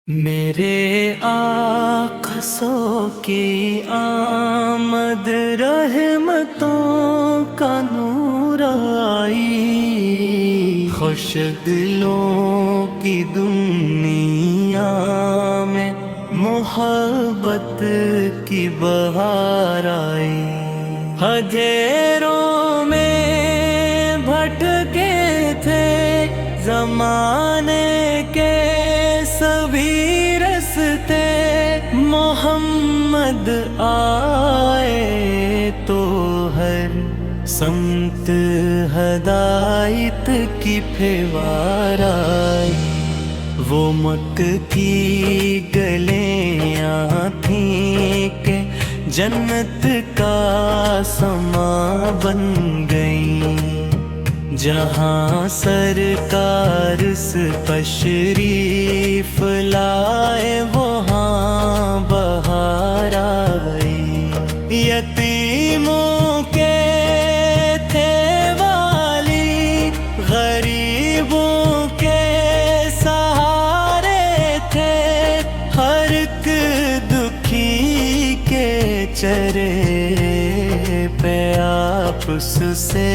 میرے آقا سو کی آمد رحمتوں کا نور آئی، خوش دلوں کی دنیا میں محبت کی بہار آئی۔ اندھیروں میں بھٹکے تھے زمانے کے سبھی رستے، محمد آئے تو ہر سمت ہدایت کی پھیوار آئی۔ وہ مکہ کی گلیاں تھیں کہ جنت کا سما بن گئیں، جہاں سرکار تشریف لائے وہاں بہار آئی۔ یتیموں کے تھے والی، غریبوں کے سہارے تھے، ہر ایک دکھی کے چہرے پہ آپس سے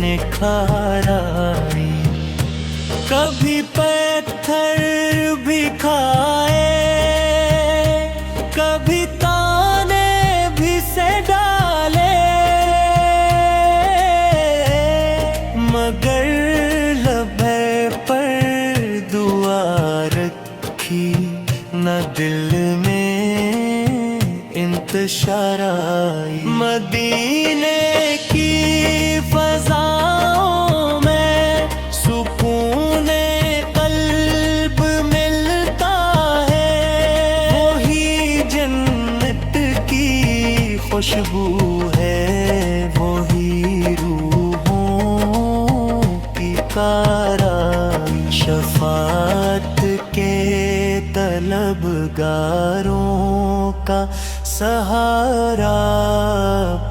نکھار آئی۔ کبھی پتھر بھی کھائے، کبھی تانے بھی سے ڈالے، مگر لبے پر دعا رکھی، نہ دل میں انتشار آئی۔ مدینے کی فضاؤں میں سکون قلب ملتا ہے، وہی جنت کی خوشبو ہے، وہی روحوں کی کارائی۔ شفاعت کے طلبگاروں کا سہارا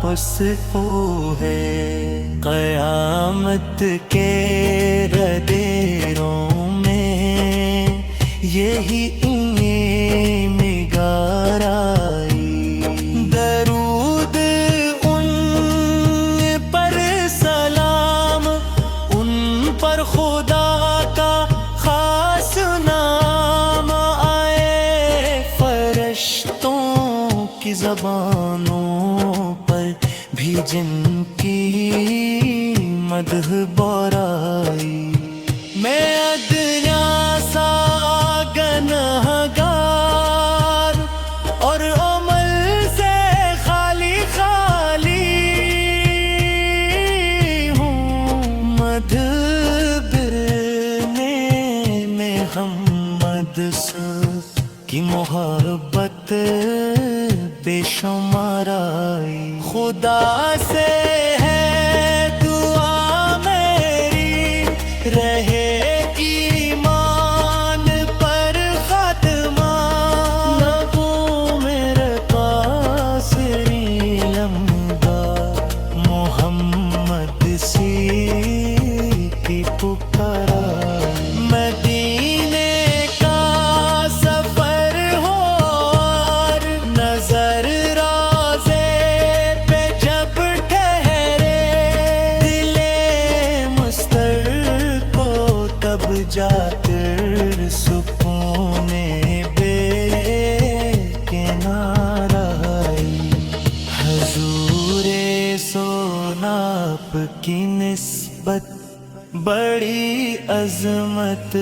پسپو ہے، قیامت کے ردیروں میں یہی نگار آئی۔ درود ان پر سلام، ان پر خدا کا خاص نام آئے، فرشتوں کی زبانوں پر بھی جن کی مدح بورائی۔ میں ادنا سا گنہگار اور عمل سے خالی ہوں، مدح برنے میں محمد کی محبت بے شمار آئی۔ خدا سے ہے دعا میری، رہے ایمان پر خاتمہ، لبوں میں قاصری لمبا، محمد سی کی پکار آئی۔ مدینے کا سفر ہو اور نظر روضے پہ جب ٹھہرے، دل مستر کو تب جا کر سکون بے کنار آئی۔ حضور سوناپ کی نسبت بڑی عظمت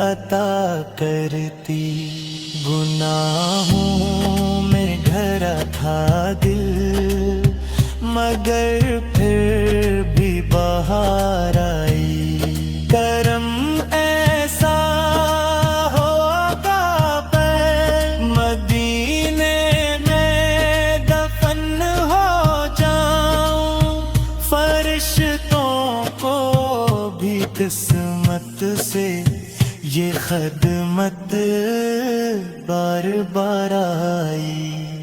عطا کرتی، گناہوں میں گھرا تھا دل، مگر پھر بھی بہار آئی۔ کرم ایسا ہوگا پر مدینے میں دفن ہو جاؤں، فرشتوں کو بھی قسمت سے یہ خدمت بار بار آئی۔